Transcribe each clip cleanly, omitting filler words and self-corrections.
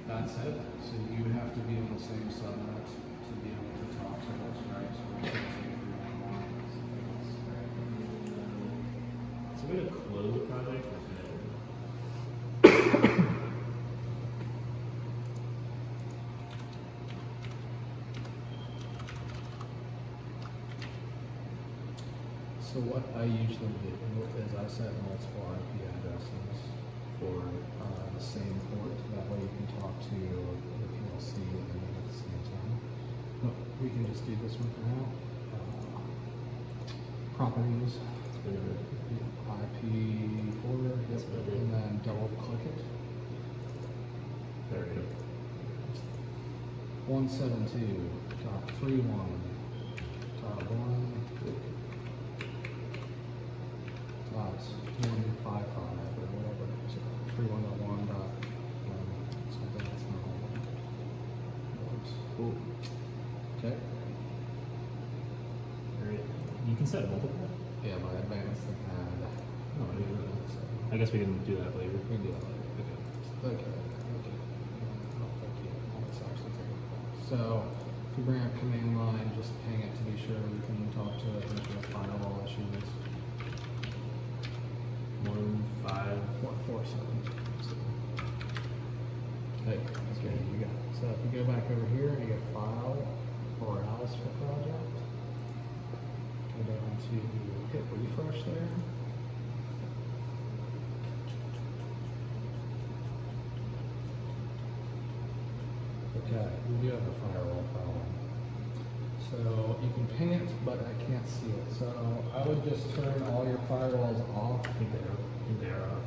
That's it. So you have to be on the same subnet to be able to talk to us, right? So we can't take it online. So we're gonna close the project. So what I usually do is I set multiple IP addresses for the same port. That way you can talk to the PLC and at the same time. But we can just do this one for now. Properties, IP folder, yep, and then double click it. There we go. 172.31.1. .155 or whatever. So 31.1 dot something that's not all works. Cool. Okay. Alright. You can set multiple? Yeah, my advanced thing had. Oh, I didn't know that. So I guess we can do that later. we can do that later. Okay. Oh, thank you. Oh, it's actually taking a call. So if you bring up command line, just ping it to be sure we can talk to it. There's no firewall issues. 15447. Hey, okay, you got it. So if you go back over here and you get file or browse for project, go down to hit refresh there. Okay, we do have a firewall problem. So you can ping it, but I can't see it. So I would just turn all your firewalls off. I think they're off.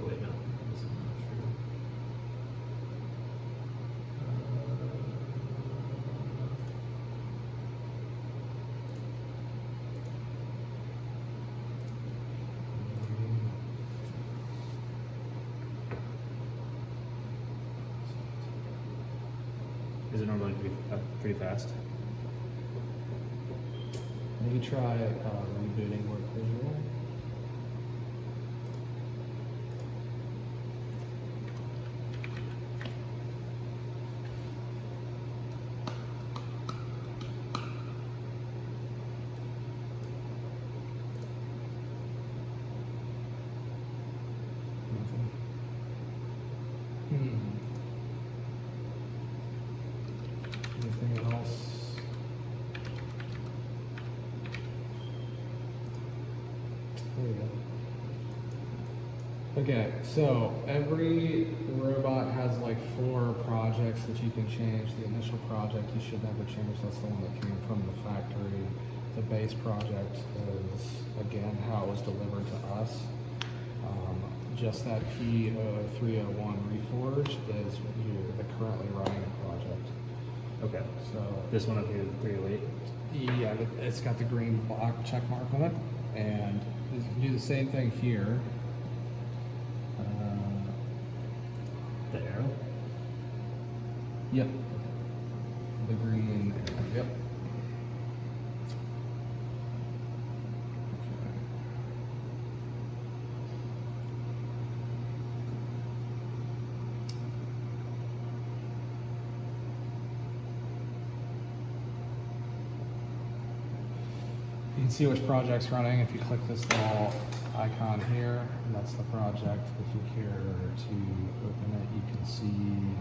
Oh, wait, no. This is not true. Is it normally pretty fast? Maybe try rebooting work visual. Nothing. Anything else? There we go. Okay, so every robot has like 4 projects that you can change. The initial project you should never change. That's the one that came from the factory. The base project is, again, how it was delivered to us. Just that P0301 Reforge is the currently running project. Okay. So This one up here is 308. yeah, it's got the green block check mark on it, and do the same thing here. The arrow? Yep. The green. Yep. You can see which project's running if you click this little icon here, and that's the project. If you care to open it, you can see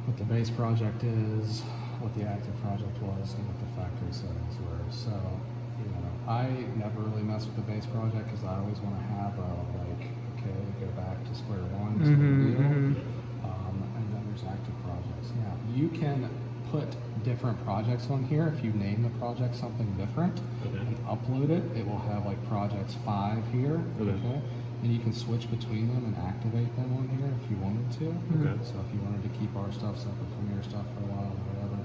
what the base project is, what the active project was, and what the factory settings were. So, you know, I never really mess with the base project because I always want to have a, like, okay, go back to square one, sort of deal. And then there's active projects. Now, you can put different projects on here. If you name the project something different and upload it, it will have like projects 5 here. Okay. And you can switch between them and activate them on here if you wanted to. Okay. So if you wanted to keep our stuff separate from your stuff for a while or whatever,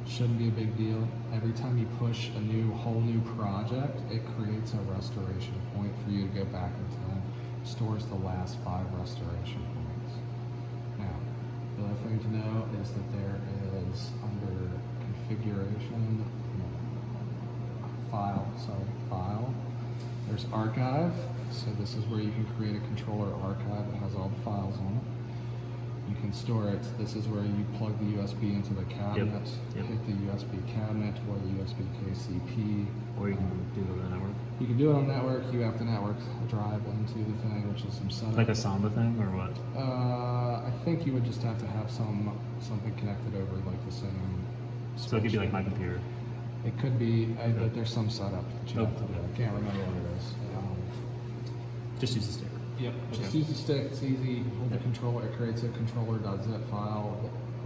shouldn't be a big deal. Every time you push a whole new project, it creates a restoration point for you to go back in time. Stores the last 5 restoration points. Now, the other thing to know is that there is under configuration, file, There's archive. So this is where you can create a controller archive that has all the files on it. You can store it. This is where you plug the USB into the cabinet, Yep. hit the USB cabinet or the USB KCP. Or you can do it on the network. You can do it on network. You have to network drive into the thing, which is some setup. Like a Samba thing or what? I think you would just have to have something connected over like the same. So it could be like my computer. It could be. But there's some setup that you have to do. I can't remember what it is. Just use the stick. Yep. Just Okay. use the stick. It's easy. Hold the controller. It creates a controller.zip file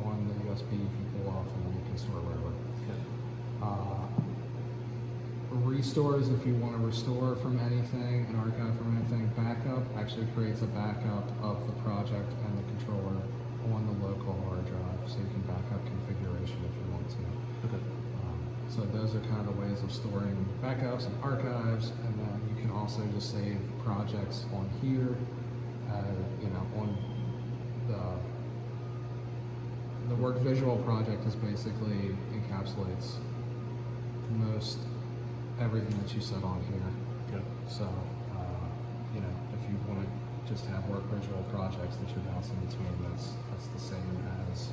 on the USB. You can pull off, and then you can store wherever. Restores, if you want to restore from anything, an archive from anything. Backup actually creates a backup of the project and the controller on the local hard drive, so you can back up configuration if you want to. Okay. So those are kind of ways of storing backups and archives, and then you can also just save projects on here. On the work visual project is basically encapsulates most everything that you set on here. Yep. So, if you want to just have work visual projects that you're bouncing between, that's the same as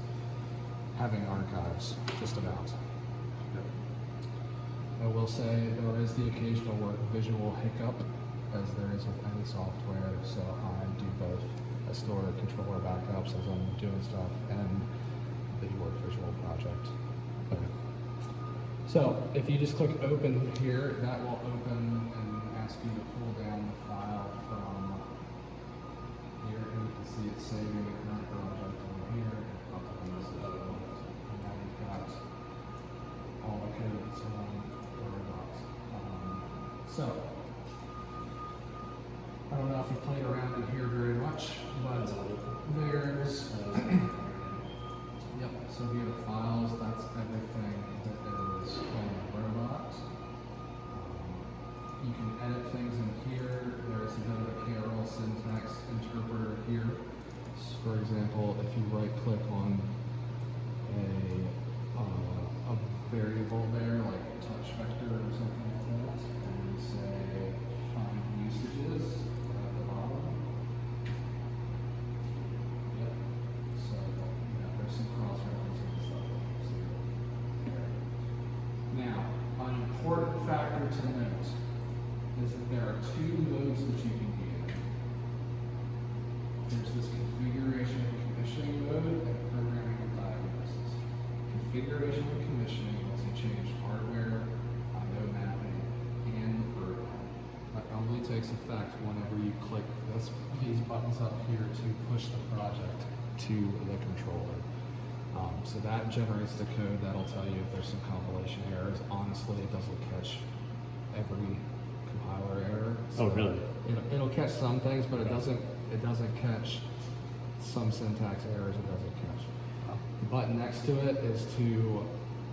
having archives, just about. I will say there is the occasional work visual hiccup, as there is with any software, so I do both. I store controller backups as I'm doing stuff and the work visual project. Both. So if you just click open here, that will open and ask you to pull down the file from here, and you can see it's saving the current project on here. And now you've got all the code that's on the robot. So I don't know if you played around in here very much, but there's yep. So here the files, that's everything that is on the robot. You can edit things in here. There's a bit of a KRL syntax interpreter here. For example, if you right click on a variable there, like touch vector or something like that, and say find usages at the bottom. Yep. So there's some cross-referencing and stuff. Now, an important factor to note is that there are two modes that you can be in. There's this configuration and commissioning mode and programming and diagnosis. Configuration and commissioning lets you change hardware, I/O mapping, and program. That only takes effect whenever you click these buttons up here to push the project to the controller. So that generates the code that'll tell you if there's some compilation errors. Honestly, it doesn't catch every compiler error. So Oh, really? It'll catch some things, but it doesn't catch some syntax errors. It doesn't catch. The button next to it is to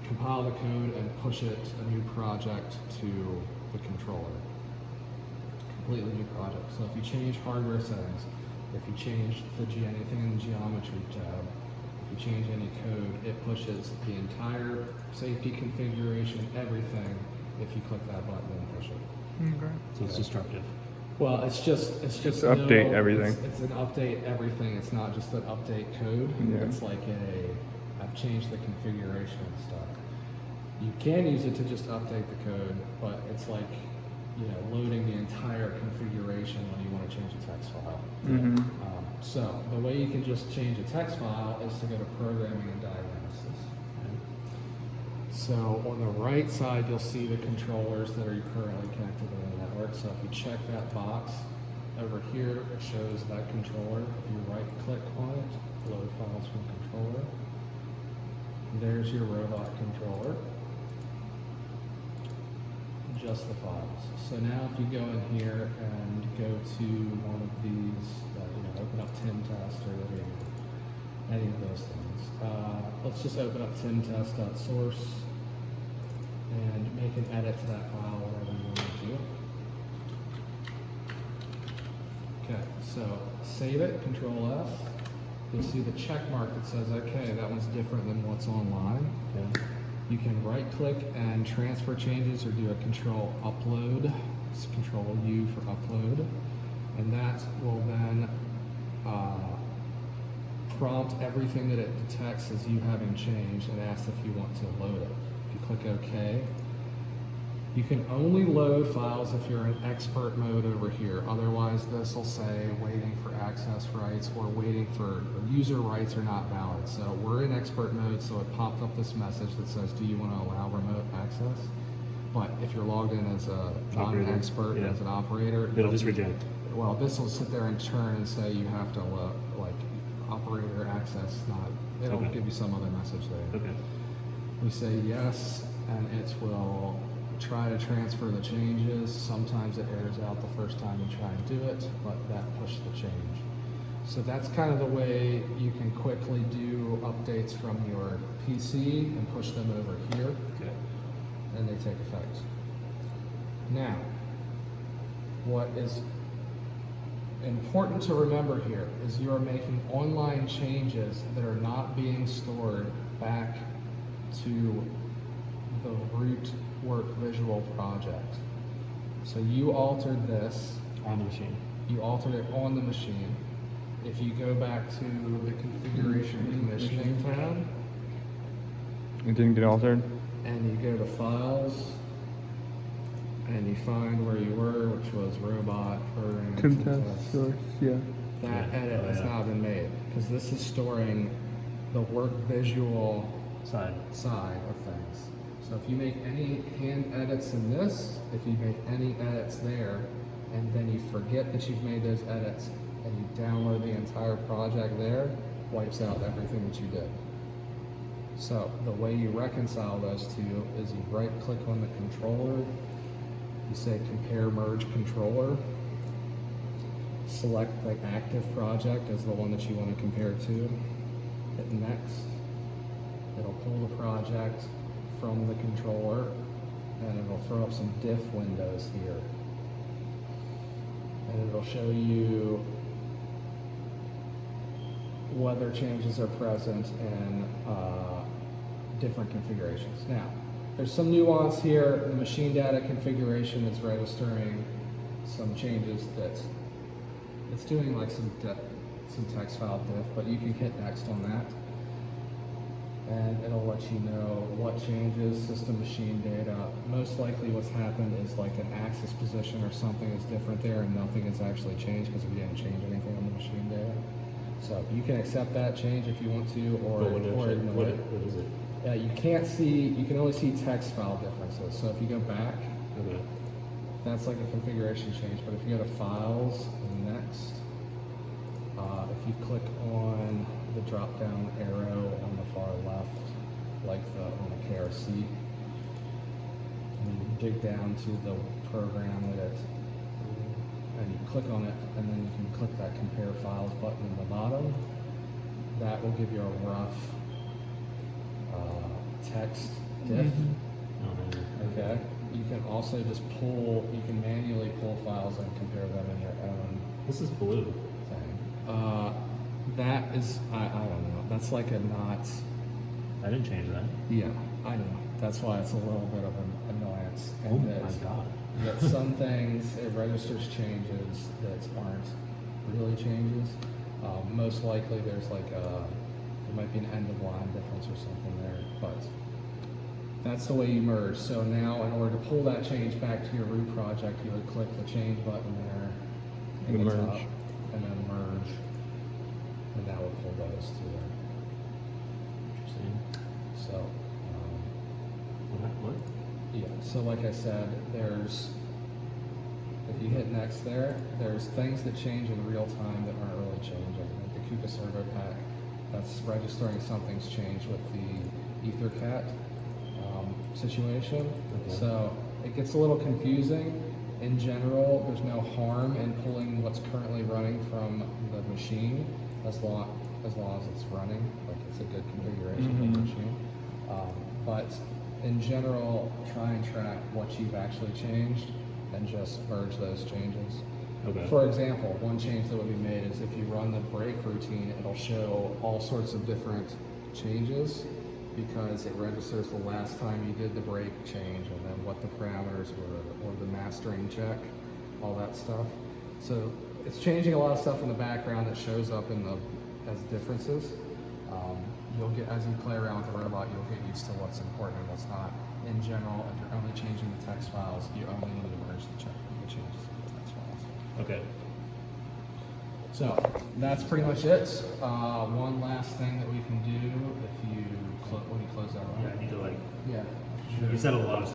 compile the code and push it a new project to the controller. Completely new project. So if you change hardware settings, if you change anything in the geometry tab, if you change any code, it pushes the entire safety configuration, everything, if you click that button and push it. Okay. So it's destructive. Well, it's just update everything. It's an update everything. It's not just an update code. Yeah. It's like I've changed the configuration and stuff. You can use it to just update the code, but it's like loading the entire configuration when you want to change a text file. Mm-hmm. So the way you can just change a text file is to go to programming and diagnosis. So on the right side, you'll see the controllers that are currently connected to the network. So if you check that box over here, it shows that controller. If you right click on it, load files from controller. There's your robot controller. Just the files. So now if you go in here and go to one of these, open up timtest or any of those things. Let's just open up timtest.source and make an edit to that file, whatever you want to do. Okay, so save it, Control F. You'll see the check mark that says, okay, that one's different than what's online. Okay. You can right click and transfer changes or do a control upload Control U for upload, and that will then prompt everything that it detects as you having changed and asks if you want to load it. If you click OK, you can only load files if you're in expert mode over here. Otherwise, this will say waiting for access rights or waiting for user rights are not valid. So we're in expert mode, so it popped up this message that says, do you want to allow remote access? But if you're logged in as a non-expert, as an operator, it'll just reject. Well, this will sit there and churn and say you have to like operator access not. It'll give you some other message there. Okay. We say yes, and it will try to transfer the changes. Sometimes it errors out the first time you try and do it, but that pushed the change. So that's kind of the way you can quickly do updates from your PC and push them over here. Okay. And they take effect. Now, what is important to remember here is you are making online changes that are not being stored back to the root work visual project. So you altered this On the machine. You altered it on the machine. If you go back to the configuration commissioning tab, It didn't get altered? and you go to files, and you find where you were, which was robot program Contest source, yeah. That Yeah. edit Oh, has yeah. now been made because this is storing the work visual Side. side of things. So if you make any hand edits in this, if you make any edits there, and then you forget that you've made those edits and you download the entire project there, wipes out everything that you did. So the way you reconcile those two is you right click on the controller, you say compare merge controller, select the active project as the one that you want to compare to, hit next. It'll pull the project from the controller and it'll throw up some diff windows here. And it'll show you whether changes are present in different configurations. Now, there's some nuance here. The machine data configuration is registering some changes that it's doing like some text file diff, but you can hit next on that. And it'll let you know what changes, system machine data. Most likely what's happened is like an axis position or something is different there and nothing has actually changed because we didn't change anything on the machine data. So you can accept that change if you want to, or ignore it. What is it? You can't see, you can only see text file differences. So if you go back, Okay. that's like a configuration change. But if you go to Files and Next, if you click on the drop down arrow on the far left, like on the KRC, and you dig down to the program that it, and you click on it, and then you can click that compare files button in the bottom. That will give you a rough text diff. Oh, no. Okay. You can also just pull, you can manually pull files and compare them in your own This is blue. thing. That is, I don't know. That's like a not, I didn't change that. yeah, I know. That's why it's a little bit of an annoyance. Oh And my god. that some things, it registers changes that aren't really changes. Most likely there's like there might be an end of line difference or something there, but that's the way you merge. So now in order to pull that change back to your root project, you would click the change button there in The the merge. top, and then merge, and that will pull those to there. Interesting. So, What? yeah, so like I said, there's, if you hit next there, there's things that change in real time that aren't really changing. Like the KUKA servo pack, that's registering something's changed with the EtherCAT situation. Okay. So it gets a little confusing. In general, there's no harm in pulling what's currently running from the machine as long as it's running, like it's a good configuration of the machine. But in general, try and track what you've actually changed and just merge those changes. Okay. For example, one change that would be made is if you run the break routine, it'll show all sorts of different changes because it registers the last time you did the brake change and then what the parameters were, or the mastering check, all that stuff. So it's changing a lot of stuff in the background that shows up in the as differences. You'll get, as you play around with the robot, you'll get used to what's important and what's not. In general, if you're only changing the text files, you only need to merge the check the changes to the text files. Okay. So that's pretty much it. One last thing that we can do if you when you close that Yeah, I one. need to like, Yeah. you said a lot of